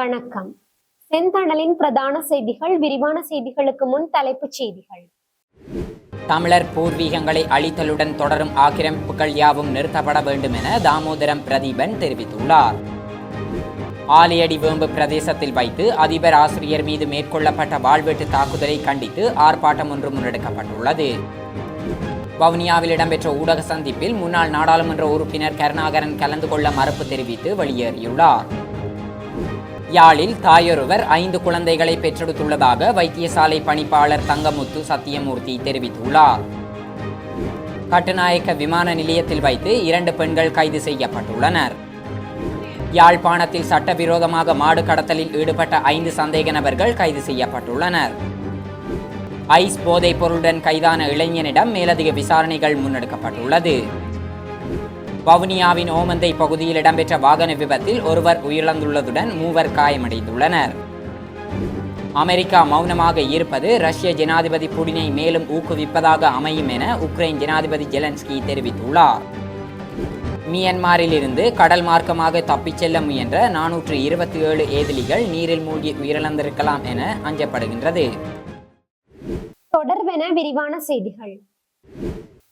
வணக்கம். செந்தணலின் பிரதான செய்திகள். விரிவான செய்திகளுக்கு முன் தலைப்புச் செய்திகள். தமிழர் பூர்வீகங்களை அழித்தலுடன் தொடரும் ஆக்கிரமிப்புகள் யாவும் நிறுத்தப்பட வேண்டும் என தாமோதரம் பிரதீபன் தெரிவித்துள்ளார். ஆலியடி வேம்பு பிரதேசத்தில் வைத்து அதிபர் ஆசிரியர் மீது மேற்கொள்ளப்பட்ட வாள்வெட்டு தாக்குதலை கண்டித்து ஆர்ப்பாட்டம் ஒன்று முன்னெடுக்கப்பட்டுள்ளது. வவுனியாவில் இடம்பெற்ற ஊடக சந்திப்பில் முன்னாள் நாடாளுமன்ற உறுப்பினர் கருணாகரன் கலந்து கொள்ள மறுப்பு தெரிவித்து வெளியேறியுள்ளார். யாழில் தாயொருவர் 5 குழந்தைகளை பெற்றெடுத்துள்ளதாக வைத்தியசாலை பணிப்பாளர் தங்கமுத்து சத்தியமூர்த்தி தெரிவித்துள்ளார். கட்டுநாயக்க விமான நிலையத்தில் வைத்து 2 பெண்கள் கைது செய்யப்பட்டுள்ளனர். யாழ்ப்பாணத்தில் சட்டவிரோதமாக மாடு கடத்தலில் ஈடுபட்ட 5 சந்தேக நபர்கள் கைது செய்யப்பட்டுள்ளனர். ஐஸ் போதைப் பொருளுடன் கைதான இளைஞனிடம் மேலதிக விசாரணைகள் முன்னெடுக்கப்பட்டுள்ளது. வவுனியாவின் ஓமந்தை பகுதியில் இடம்பெற்ற வாகன விபத்தில் ஒருவர் உயிரிழந்துள்ளதுடன் 3 காயமடைந்துள்ளனர். அமெரிக்கா மௌனமாக இருப்பது ரஷ்ய ஜனாதிபதி புடினை மேலும் ஊக்குவிப்பதாக அமையும் என உக்ரைன் ஜனாதிபதி ஜெலன்ஸ்கி தெரிவித்துள்ளார். மியன்மாரில் இருந்து கடல் மார்க்கமாக தப்பிச் செல்ல முயன்ற 427 ஏதிலிகள் நீரில் மூழ்கி உயிரிழந்திருக்கலாம் என அஞ்சப்படுகின்றது. தொடர்பென விரிவான செய்திகள்.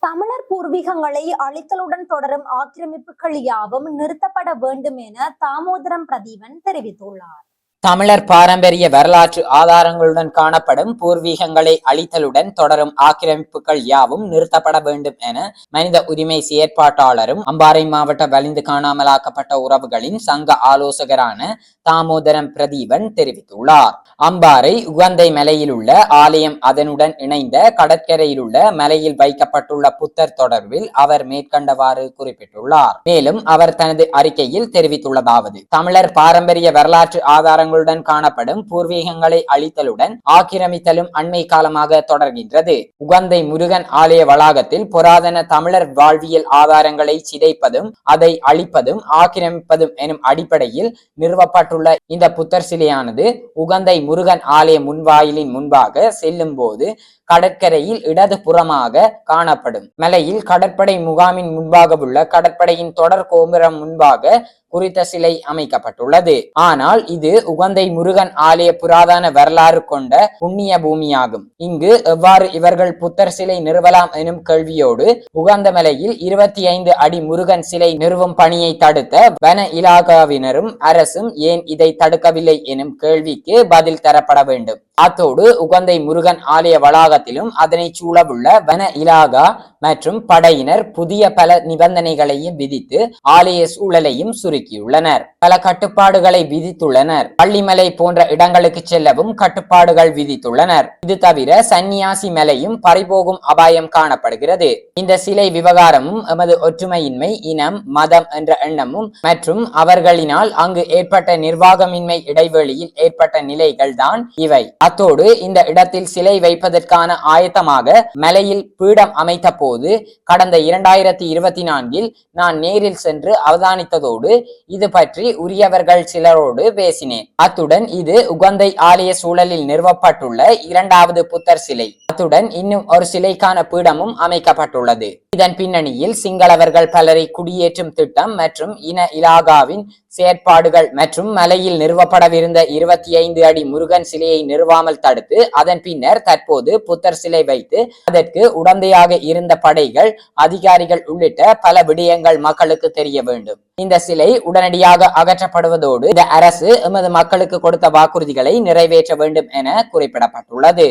தமிழர் பூர்வீகங்களை அழித்தலுடன் தொடரும் ஆக்கிரமிப்புகள் யாவும் நிறுத்தப்பட வேண்டும் என தாமோதரம் பிரதீபன் தெரிவித்துள்ளார். தமிழர் பாரம்பரிய வரலாற்று ஆதாரங்களுடன் காணப்படும் பூர்வீகங்களை அழித்தலுடன் தொடரும் ஆக்கிரமிப்புகள் யாவும் நிறுத்தப்பட வேண்டும் என மனித உரிமை செயற்பாட்டாளரும் அம்பாறை மாவட்ட வலிந்து காணாமலாக்கப்பட்ட உறவுகளின் சங்க ஆலோசகரான தாமோதரம் பிரதீபன் தெரிவித்துள்ளார். அம்பாறை உகந்தை மலையில் உள்ள ஆலயம் அதனுடன் இணைந்த கடற்கரையில் உள்ள மலையில் வைக்கப்பட்டுள்ள புத்தர் தொடர்பில் அவர் மேற்கண்டவாறு குறிப்பிட்டுள்ளார். மேலும் அவர் தனது அறிக்கையில் தெரிவித்துள்ளதாவது: தமிழர் பாரம்பரிய வரலாற்று ஆதாரங்களுடன் காணப்படும் பூர்வீகங்களை அழித்தலுடன் ஆக்கிரமித்தலும் அண்மை காலமாக தொடர்கின்றது. உகந்தை முருகன் ஆலய வளாகத்தில் புராதன தமிழர் வாழ்வியல் ஆதாரங்களை சிதைப்பதும் அதை அழிப்பதும் ஆக்கிரமிப்பதும் எனும் அடிப்படையில் நிறுவப்பட்டுள்ள இந்த புத்தர் சிலையானது உகந்தை முருகன் ஆலய முன்வாயிலின் முன்பாக செல்லும் போது கடற்கரையில் இடது புறமாக காணப்படும். மலையில் கடற்படை முகாமின் முன்பாக உள்ள கடற்படையின் தொடர் கோபுரம் முன்பாக குறித்த சிலை அமைக்கப்பட்டுள்ளது. ஆனால் இது உகந்தை முருகன் ஆலய புராதன வரலாறு கொண்ட புண்ணிய பூமியாகும். இங்கு எவ்வாறு இவர்கள் புத்தர் சிலை நிறுவலாம் எனும் கேள்வியோடு உகந்த மலையில் 25 அடி முருகன் சிலை நிறுவும் பணியை தடுத்த வன இலாகாவினரும் அரசும் ஏன் இதை தடுக்கவில்லை எனும் கேள்விக்கு பதில் தரப்பட வேண்டும். அத்தோடு உகந்தை முருகன் ஆலய வளாகத்திலும் அதனை சூழவுள்ள வன இலாகா மற்றும் படையினர் புதிய பல நிபந்தனைகளையும் விதித்து ஆலய சூழலையும் சுருக்கியுள்ளனர். பல கட்டுப்பாடுகளை விதித்துள்ளனர். பள்ளிமலை போன்ற இடங்களுக்கு செல்லவும் கட்டுப்பாடுகள் விதித்துள்ளனர். இது தவிர சன்னியாசி மலையும் பறிபோகும் அபாயம் காணப்படுகிறது. இந்த சிலை விவகாரமும் எமது ஒற்றுமையின்மை, இனம், மதம் என்ற எண்ணமும் மற்றும் அவர்களினால் அங்கு ஏற்பட்ட நிர்வாகமின்மை இடைவெளியில் ஏற்பட்ட நிலைகள் தான் இவை. அத்தோடு இந்த இடத்தில் சிலை வைப்பதற்கான ஆயத்தமாக மலையில் பீடம் அமைத்த போது கடந்த 2024 நான் நேரில் சென்று அவதானித்ததோடு இது பற்றி உரியவர்கள் சிலரோடு பேசினேன். அத்துடன் இது உகந்தை ஆலய சூழலில் நிறுவப்பட்டுள்ள 2வது புத்தர் சிலை. அத்துடன் இன்னும் ஒரு சிலைக்கான பீடமும் அமைக்கப்பட்டுள்ளது. இதன் பின்னணியில் சிங்களவர்கள் பலரை குடியேற்றும் திட்டம் மற்றும் இன இலாகாவின் செயற்பாடுகள் மற்றும் மலையில் நிறுவப்படவிருந்த 25 அடி முருகன் சிலையை நிறுவாமல் தடுத்து அதன் பின்னர் தற்போது புத்தர் சிலை வைத்து அதற்கு உடந்தையாக இருந்த படைகள், அதிகாரிகள் உள்ளிட்ட பல விடயங்கள் மக்களுக்கு தெரிய வேண்டும். இந்த சிலை உடனடியாக அகற்றப்படுவதோடு இந்த அரசு எமது மக்களுக்கு கொடுத்த வாக்குறுதிகளை நிறைவேற்ற வேண்டும் என குறிப்பிடப்பட்டுள்ளது.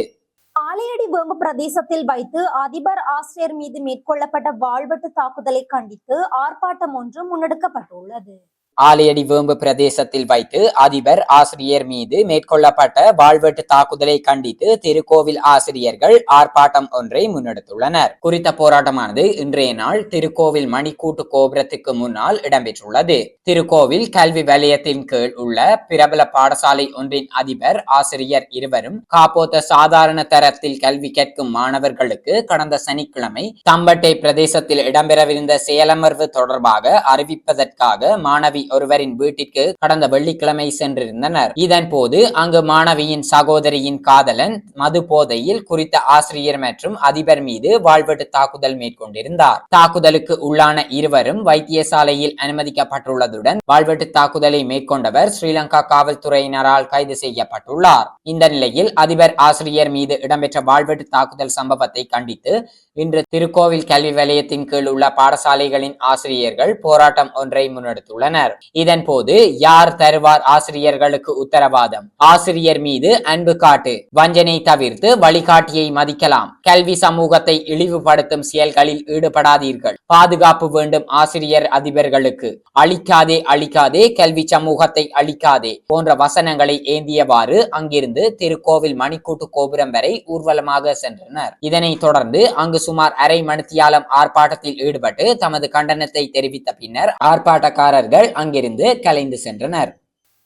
ஆலையடி வேம்பு பிரதேசத்தில் வைத்து அதிபர் ஆசிரியர் மீது மேற்கொள்ளப்பட்ட வாள்வெட்டு தாக்குதலை கண்டித்து ஆர்ப்பாட்டம் ஒன்று முன்னெடுக்கப்பட்டுள்ளது. ஆலையடி வேம்பு பிரதேசத்தில் வைத்து அதிபர் ஆசிரியர் மீது மேற்கொள்ளப்பட்ட வாள்வெட்டு தாக்குதலை கண்டித்து திருக்கோவில் ஆசிரியர்கள் ஆர்ப்பாட்டம் ஒன்றை முன்னெடுத்துள்ளனர். குறித்த போராட்டமானது இன்றைய நாள் திருக்கோவில் மணிக்கூட்டு கோபுரத்துக்கு முன்னால் இடம்பெற்றுள்ளது. திருக்கோவில் கல்வி வலயத்தின் கீழ் உள்ள பிரபல பாடசாலை ஒன்றின் அதிபர் ஆசிரியர் இருவரும் காப்போத்த சாதாரண தரத்தில் கல்வி கற்கும் மாணவர்களுக்கு கடந்த சனிக்கிழமை தம்பட்டை பிரதேசத்தில் இடம்பெறவிருந்த செயலமர்வு தொடர்பாக அறிவிப்பதற்காக மாணவி ஒருவரின் வீட்டிற்கு கடந்த வெள்ளிக்கிழமை சென்றிருந்தனர். இதன் போது அங்கு மாணவியின் சகோதரியின் காதலன் மது போதையில் குறித்த ஆசிரியர் மற்றும் அதிபர் மீது வாழ்வெட்டு தாக்குதல் மேற்கொண்டிருந்தார். தாக்குதலுக்கு உள்ளான இருவரும் வைத்தியசாலையில் அனுமதிக்கப்பட்டுள்ளதுடன் வாழ்வெட்டு தாக்குதலை மேற்கொண்டவர் ஸ்ரீலங்கா காவல்துறையினரால் கைது செய்யப்பட்டுள்ளார். இந்த நிலையில் அதிபர் ஆசிரியர் மீது இடம்பெற்ற வாழ்வெட்டு தாக்குதல் சம்பவத்தை கண்டித்து இன்று திருக்கோவில் கல்வி வலயத்தின் கீழ் உள்ள பாடசாலைகளின் ஆசிரியர்கள் போராட்டம் ஒன்றை முன்னெடுத்துள்ளனர். இதன் போது யார் தருவார் ஆசிரியர்களுக்கு உத்தரவாதம், ஆசிரியர் மீது அன்பு காட்டு, வஞ்சனை தவிர்த்து வழிகாட்டியை மதிக்கலாம், கல்வி சமூகத்தை இழிவுபடுத்தும் செயல்களில் ஈடுபடாதீர்கள், பாதுகாப்பு வேண்டும் ஆசிரியர் அதிபர்களுக்கு, அழிக்காதே அழிக்காதே கல்வி சமூகத்தை அழிக்காதே போன்ற வசனங்களை ஏந்தியவாறு அங்கிருந்து திருக்கோவில் மணிக்கூட்டு கோபுரம் வரை ஊர்வலமாக சென்றனர். இதனைத் தொடர்ந்து அங்கு சுமார் அரை மணித்தியாலம் ஆர்ப்பாட்டத்தில் ஈடுபட்டு தமது கண்டனத்தை தெரிவித்த பின்னர் ஆர்ப்பாட்டக்காரர்கள் அங்கிருந்து கலைந்து சென்றனர்.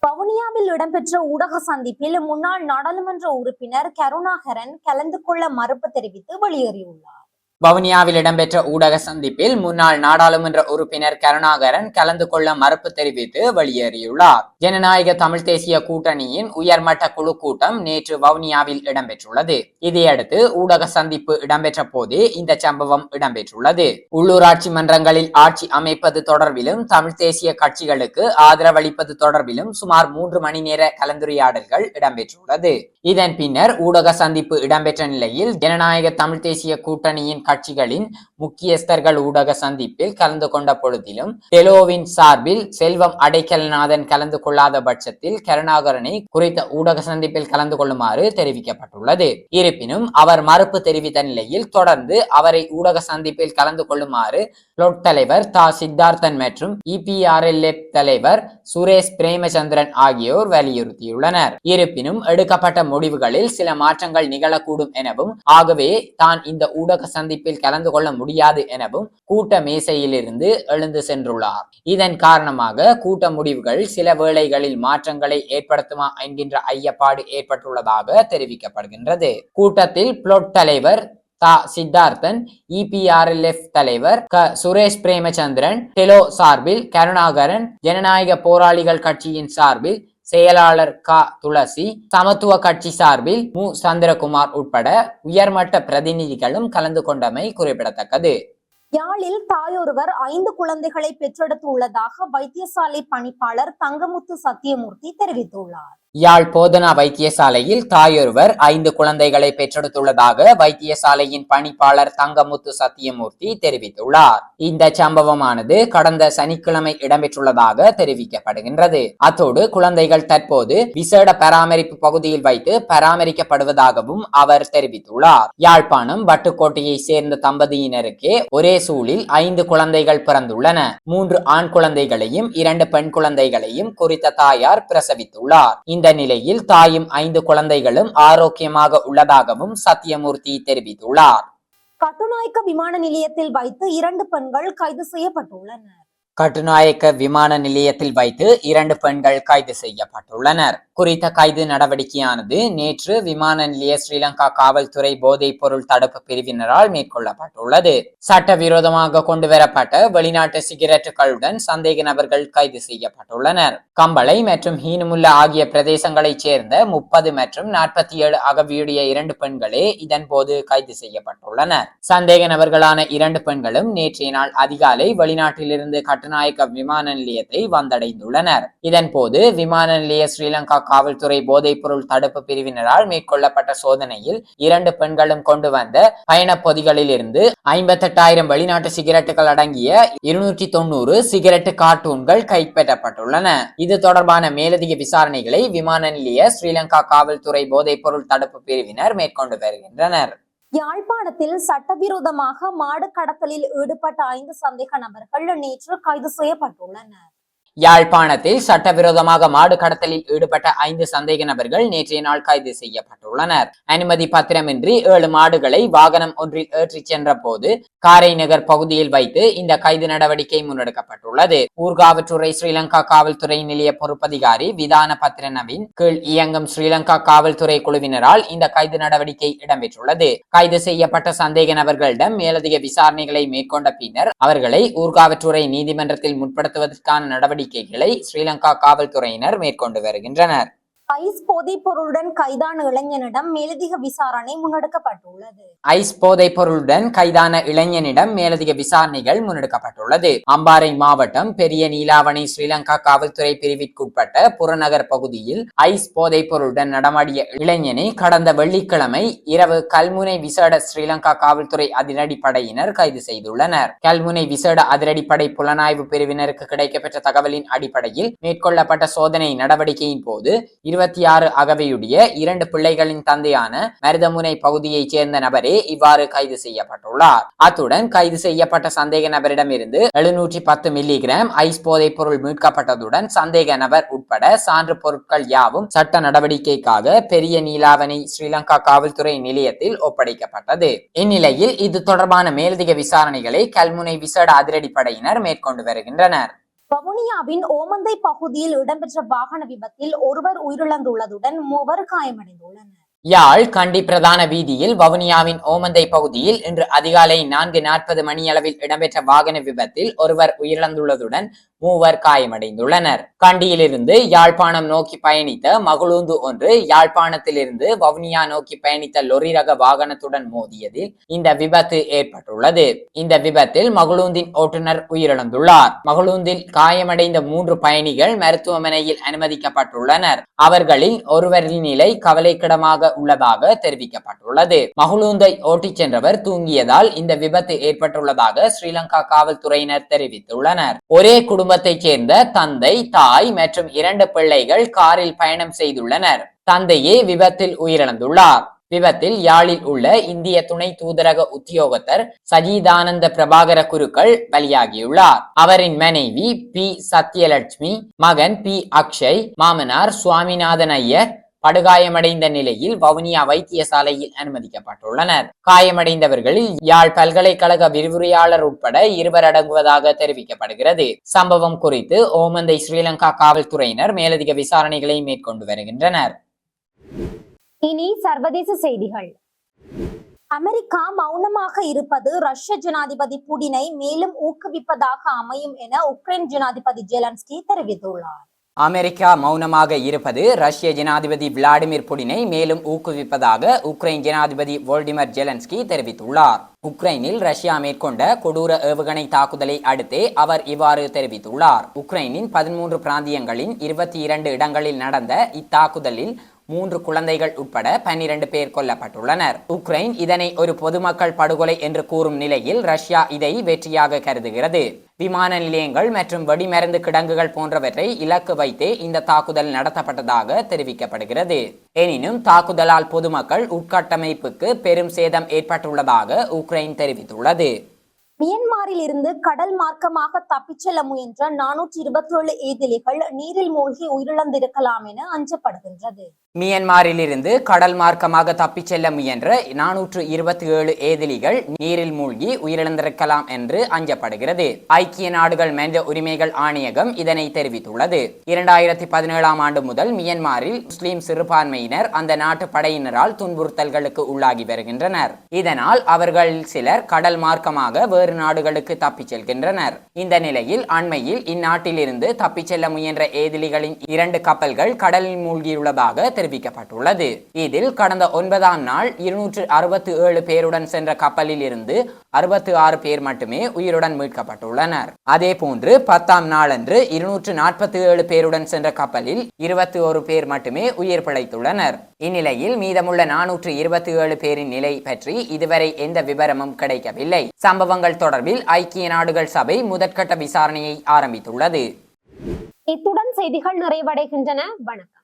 வவுனியாவில் இடம்பெற்ற ஊடக சந்திப்பில் முன்னாள் நாடாளுமன்ற உறுப்பினர் கருணாகரன் கலந்து கொள்ள மறுப்பு தெரிவித்து வெளியேறியுள்ளார். வவுனியாவில் இடம்பெற்ற ஊடக சந்திப்பில் முன்னாள் நாடாளுமன்ற உறுப்பினர் கருணாகரன் கலந்து கொள்ள மறுப்பு தெரிவித்து வெளியேறியுள்ளார். ஜனநாயக தமிழ் தேசிய கூட்டணியின் உயர்மட்ட குழு கூட்டம் நேற்று வவுனியாவில் இடம்பெற்றுள்ளது. இதையடுத்து ஊடக சந்திப்பு இடம்பெற்ற போதே இந்த சம்பவம் இடம்பெற்றுள்ளது. உள்ளூராட்சி மன்றங்களில் ஆட்சி அமைப்பது தொடர்பிலும் தமிழ் தேசிய கட்சிகளுக்கு ஆதரவளிப்பது தொடர்பிலும் சுமார் 3 மணி நேர கலந்துரையாடல்கள் இடம்பெற்றுள்ளது. இதன் பின்னர் ஊடக சந்திப்பு இடம்பெற்ற நிலையில் ஜனநாயக தமிழ் தேசிய கூட்டணியின் கட்சிகளின் முக்கியஸ்தர்கள் ஊடக சந்திப்பில் கலந்து கொண்ட பொழுதிலும் டெலோவின் சார்பில் செல்வம் அடைக்கலநாதன் கலந்து கொள்ளாத பட்சத்தில் கருணாகரனை குறித்த ஊடக சந்திப்பில் கலந்து கொள்ளுமாறு தெரிவிக்கப்பட்டுள்ளது. இருப்பினும் அவர் மறுப்பு தெரிவித்த நிலையில் தொடர்ந்து அவரை ஊடக சந்திப்பில் கலந்து கொள்ளுமாறு பிளொட் தலைவர் தா சித்தார்த்தன் மற்றும் இபிஆர்எல்எஃப் தலைவர் சுரேஷ் பிரேமச்சந்திரன் ஆகியோர் வலியுறுத்தியுள்ளனர். இருப்பினும் எடுக்கப்பட்ட முடிவுகளில் சில மாற்றங்கள் நிகழக்கூடும் எனவும், ஆகவே தான் இந்த ஊடக சந்திப்பில் கலந்து கொள்ள முடியாது எனவும் கூட்ட மேசையிலிருந்து எழுந்து சென்றுள்ளார். இதன் காரணமாக கூட்ட முடிவுகள் சில வேளைகளில் மாற்றங்களை ஏற்படுத்துமா என்கின்ற ஐயப்பாடு ஏற்பட்டுள்ளதாக தெரிவிக்கப்படுகின்றது. கூட்டத்தில் பிளொட் தலைவர் தா சித்தார்த்தன், இபிஆர்எல்எஃப் தலைவர் சுரேஷ் பிரேமச்சந்திரன், டெலோ சார்பில் கருணாகரன், ஜனநாயக போராளிகள் கட்சியின் சார்பில் செயலாளர் துளசி, சமத்துவ கட்சி சார்பில் மு சந்திரகுமார் உட்பட உயர்மட்ட பிரதிநிதிகளும் கலந்து கொண்டமை குறிப்பிடத்தக்கது. யாழில் தாயொருவர் 5 குழந்தைகளை பெற்றெடுத்து உள்ளதாக வைத்தியசாலை பணிப்பாளர் தங்கமுத்து சத்தியமூர்த்தி தெரிவித்துள்ளார். யாழ் போதனா வைத்தியசாலையில் தாயொருவர் 5 குழந்தைகளை பெற்றெடுத்துள்ளதாக வைத்தியசாலையின் பணிப்பாளர் தங்கமுத்து சத்தியமூர்த்தி தெரிவித்துள்ளார். இந்த சம்பவமானது கடந்த சனிக்கிழமை இடம்பெற்றுள்ளதாக தெரிவிக்கப்படுகின்றது. அத்தோடு குழந்தைகள் தற்போது விசேட பராமரிப்பு பகுதியில் வைத்து பராமரிக்கப்படுவதாகவும் அவர் தெரிவித்துள்ளார். யாழ்ப்பாணம் வட்டுக்கோட்டையை சேர்ந்த தம்பதியினருக்கே ஒரே சூழில் 5 குழந்தைகள் பிறந்துள்ளன. 3 ஆண் குழந்தைகளையும் 2 பெண் குழந்தைகளையும் குறித்த தாயார் பிரசவித்துள்ளார். இந்த நிலையில் தாயும் 5 குழந்தைகளும் ஆரோக்கியமாக உள்ளதாகவும் சத்தியமூர்த்தி தெரிவித்துள்ளார். கட்டுநாயக்க விமான நிலையத்தில் வைத்து 2 பெண்கள் கைது செய்யப்பட்டுள்ளனர். கட்டுநாயக்க விமான நிலையத்தில் வைத்து 2 பெண்கள் கைது செய்யப்பட்டுள்ளனர். குறித்த கைது நடவடிக்கையானது நேற்று விமான நிலைய ஸ்ரீலங்கா காவல்துறை போதைப் பொருள் தடுப்பு பிரிவினரால் மேற்கொள்ளப்பட்டுள்ளது. சட்டவிரோதமாக கொண்டுவரப்பட்ட வெளிநாட்டு சிகரெட்டுகளுடன் சந்தேக நபர்கள் கைது செய்யப்பட்டுள்ளனர். கம்பளை மற்றும் ஹீனுமுல்லா ஆகிய பிரதேசங்களைச் சேர்ந்த 30 மற்றும் 47 அகவியுடைய 2 பெண்களே இதன் போது கைது செய்யப்பட்டுள்ளனர். சந்தேக நபர்களான 2 பெண்களும் நேற்றைய நாள் அதிகாலை வெளிநாட்டிலிருந்து கட்டுநாயக்க விமான நிலையத்தை வந்தடைந்துள்ளனர். இதன் போது விமான நிலைய ஸ்ரீலங்கா காவல்துறை போதைப் பொருள் தடுப்பு பிரிவினரால் மேற்கொள்ளப்பட்ட சோதனையில் 2 பெண்களும் கொண்டு வந்த பயண பொதிகளில் இருந்து 58,000 வெளிநாட்டு சிகரெட்டுகள் அடங்கிய 290 சிகரெட்டு கார்ட்டூன்கள் கைப்பற்றப்பட்டுள்ளன. இது தொடர்பான மேலதிக விசாரணைகளை விமான நிலைய ஸ்ரீலங்கா காவல்துறை போதைப் பொருள் தடுப்பு பிரிவினர் மேற்கொண்டு வருகின்றனர். யாழ்ப்பாணத்தில் சட்டவிரோதமாக மாடு கடத்தலில் ஈடுபட்ட 5 சந்தேக நபர்கள் நேற்று கைது செய்யப்பட்டுள்ளனர். யாழ்ப்பாணத்தில் சட்டவிரோதமாக மாடு கடத்தலில் ஈடுபட்ட 5 சந்தேக நபர்கள் நேற்றைய நாள் கைது செய்யப்பட்டுள்ளனர். அனுமதி பத்திரமின்றி 7 மாடுகளை வாகனம் ஒன்றில் ஏற்றிச் சென்ற போது காரைநகர் பகுதியில் வைத்து இந்த கைது நடவடிக்கை முன்னெடுக்கப்பட்டுள்ளது. ஊர்காவற்றுறை ஸ்ரீலங்கா காவல்துறை நிலைய பொறுப்பதிகாரி விதான பத்திரனவின் கீழ் இயங்கும் ஸ்ரீலங்கா காவல்துறை குழுவினரால் இந்த கைது நடவடிக்கை இடம்பெற்றுள்ளது. கைது செய்யப்பட்ட சந்தேக நபர்களிடம் மேலதிக விசாரணைகளை மேற்கொண்ட பின்னர் அவர்களை ஊர்காவற்றுறை நீதிமன்றத்தில் முற்படுத்துவதற்கான நடவடிக்கை நடவடிக்கைகளை ஸ்ரீலங்கா காவல்துறையினர் மேற்கொண்டு வருகின்றனர். ஐஸ் போதைப் பொருளுடன் கைதான இளைஞனிடம் மேலதிக விசாரணை முன்னெடுக்கப்பட்டுள்ளது. ஐஸ் போதைப் பொருளுடன் கைதான இளைஞனிடம் மேலதிக விசாரணைகள் முன்னெடுக்கப்பட்டுள்ளது. அம்பாறை மாவட்டம் பெரிய நீலாவணை ஸ்ரீலங்கா காவல்துறை பிரிவிற்குட்பட்ட புறநகர் பகுதியில் ஐஸ் போதைப் பொருளுடன் நடமாடிய இளைஞனை கடந்த வெள்ளிக்கிழமை இரவு கல்முனை விசேட ஸ்ரீலங்கா காவல்துறை அதிரடிப்படையினர் கைது செய்துள்ளனர். கல்முனை விசேட அதிரடிப்படை புலனாய்வு பிரிவினருக்கு கிடைக்கப்பெற்ற தகவலின் அடிப்படையில் மேற்கொள்ளப்பட்ட சோதனை நடவடிக்கையின் போது 26 அகவையுடைய 2 பிள்ளைகளின் தந்தையான மருதமுனை பகுதியைச் சேர்ந்த நபரே இவ்வாறு கைது செய்யப்பட்டுள்ளார். அத்துடன் கைது செய்யப்பட்ட சந்தேக நபரிடமிருந்து 710 மில்லிகிராம் ஐஸ் போதைப் பொருள் மீட்கப்பட்டதுடன் சந்தேக நபர் உட்பட சான்று பொருட்கள் யாவும் சட்ட நடவடிக்கைக்காக பெரிய நீலாவணை ஸ்ரீலங்கா காவல்துறை நிலையத்தில் ஒப்படைக்கப்பட்டது. இந்நிலையில் இது தொடர்பான மேலதிக விசாரணைகளை கல்முனை விசேட அதிரடிப்படையினர் மேற்கொண்டு வருகின்றனர். வவுனியாவின் ஓமந்தை பகுதியில் இடம்பெற்ற வாகன விபத்தில் ஒருவர் உயிரிழந்துள்ளதுடன் 3 காயமடைந்துள்ளனர். யாழ் கண்டி பிரதான வீதியில் வவுனியாவின் ஓமந்தை பகுதியில் இன்று அதிகாலை 4:40 மணியளவில் இடம்பெற்ற வாகன விபத்தில் ஒருவர் உயிரிழந்துள்ளதுடன் 3 காயமடைந்துள்ளனர். கண்டியிலிருந்து யாழ்ப்பாணம் நோக்கி பயணித்த மகளூந்து ஒன்று யாழ்ப்பாணத்திலிருந்து வவுனியா நோக்கி பயணித்த லொரி ரக வாகனத்துடன் மோதியதில் இந்த விபத்து ஏற்பட்டுள்ளது. இந்த விபத்தில் மகளூந்தின் ஓட்டுநர் உயிரிழந்துள்ளார். மகளூந்தில் காயமடைந்த 3 பயணிகள் மருத்துவமனையில் அனுமதிக்கப்பட்டுள்ளனர். அவர்களில் ஒருவரின் நிலை கவலைக்கிடமாக உள்ளதாக தெரிவிக்கப்பட்டுள்ளது. மகளூந்தை ஓட்டிச் சென்றவர் தூங்கியதால் இந்த விபத்து ஏற்பட்டுள்ளதாக ஸ்ரீலங்கா காவல்துறையினர் தெரிவித்துள்ளனர். ஒரே குடும்பத்தைச் சேர்ந்த தந்தை, தாய் மற்றும் 2 பிள்ளைகள் காரில் பயணம் செய்துள்ளனர். தந்தையே விபத்தில் உயிரிழந்துள்ளார். விபத்தில் யாழில் உள்ள இந்திய துணை தூதரக உத்தியோகத்தர் சஜிதானந்த பிரபாகர குருக்கள் பலியாகியுள்ளார். அவரின் மனைவி பி சத்யலட்சுமி, மகன் பி அக்ஷய், மாமனார் சுவாமிநாதன் ஐயர் படுகாயமடைந்த நிலையில் வவுனியா வைத்தியசாலையில் அனுமதிக்கப்பட்டுள்ளனர். காயமடைந்தவர்களில் யாழ் பல்கலைக்கழக விரிவுரையாளர் உட்பட 2 அடங்குவதாக தெரிவிக்கப்படுகிறது. சம்பவம் குறித்து ஓமந்தை ஸ்ரீலங்கா காவல்துறையினர் மேலதிக விசாரணைகளை மேற்கொண்டு வருகின்றனர். இனி சர்வதேச செய்திகள். அமெரிக்கா மௌனமாக இருப்பது ரஷ்ய ஜனாதிபதி புடினை மேலும் ஊக்குவிப்பதாக அமையும் என உக்ரைன் ஜனாதிபதி ஜெலன்ஸ்கி தெரிவித்துள்ளார். அமெரிக்கா மௌனமாக இருப்பது ரஷ்ய ஜனாதிபதி விளாடிமிர் புடினை மேலும் ஊக்குவிப்பதாக உக்ரைன் ஜனாதிபதி வோல்டிமிர் ஜெலன்ஸ்கி தெரிவித்துள்ளார். உக்ரைனில் ரஷ்யா மேற்கொண்ட கொடூர ஏவுகணை தாக்குதலை அடுத்தே அவர் இவ்வாறு தெரிவித்துள்ளார். உக்ரைனின் 13 பிராந்தியங்களின் 22 இடங்களில் நடந்த இத்தாக்குதலில் 3 குழந்தைகள் உட்பட 12 பேர் கொல்லப்பட்டுள்ளனர். உக்ரைன் இதனை ஒரு பொதுமக்கள் படுகொலை என்று கூறும் நிலையில் ரஷ்யா இதை வெற்றியாக கருதுகிறது. விமான நிலையங்கள் மற்றும் வெடிமருந்து கிடங்குகள் போன்றவற்றை இலக்கு வைத்தே இந்த தாக்குதல் நடத்தப்பட்டதாக தெரிவிக்கப்படுகிறது. எனினும் தாக்குதலால் பொதுமக்கள் உட்கட்டமைப்புக்கு பெரும் சேதம் ஏற்பட்டுள்ளதாக உக்ரைன் தெரிவித்துள்ளது. மியன்மாரில் இருந்து கடல் மார்க்கமாக தப்பிச் செல்ல முயன்ற 427 ஏதிலிகள் நீரில் மூழ்கி உயிரிழந்திருக்கலாம் என அஞ்சப்படுகின்றது. மியன்மாரில் இருந்து கடல் மார்க்கமாக தப்பிச் செல்ல முயன்ற 427 ஏதிலிகள் நீரில் மூழ்கி உயிரிழந்திருக்கலாம் என்று அஞ்சப்படுகிறது. ஐக்கிய நாடுகள் மனித உரிமைகள் ஆணையகம் இதனை தெரிவித்துள்ளது. 2017ஆம் ஆண்டு முதல் மியன்மாரில் முஸ்லிம் சிறுபான்மையினர் அந்த நாட்டு படையினரால் துன்புறுத்தல்களுக்கு உள்ளாகி வருகின்றனர். இதனால் அவர்கள் சிலர் கடல் மார்க்கமாக வேறு நாடுகளுக்கு தப்பிச் செல்கின்றனர். இந்த நிலையில் அண்மையில் இந்நாட்டிலிருந்து தப்பிச் செல்ல முயன்ற ஏதிலிகளின் 2 கப்பல்கள் கடலில் மூழ்கியுள்ளதாக தெரிவிக்கப்பட்டுள்ளது. இதில் கடந்த 9ஆம் நாள் 267 பேருடன் சென்ற கப்பலில் இருந்து 66 பேர் மட்டுமே உயிருடன் மீட்கப்பட்டுள்ளனர். அதே போன்று 10ஆம் நாளன்று 247 பேருடன் சென்ற கப்பலில் 21 பேர் மட்டுமே உயிர் பிழைத்துள்ளனர். இந்நிலையில் மீதமுள்ள 427 பேரின் நிலை பற்றி இதுவரை எந்த விவரமும் கிடைக்கவில்லை. சம்பவங்கள் தொடர்பில் ஐக்கிய நாடுகள் சபை முதற்கட்ட விசாரணையை ஆரம்பித்துள்ளது. இத்துடன் செய்திகள் நிறைவடைகின்றன. வணக்கம்.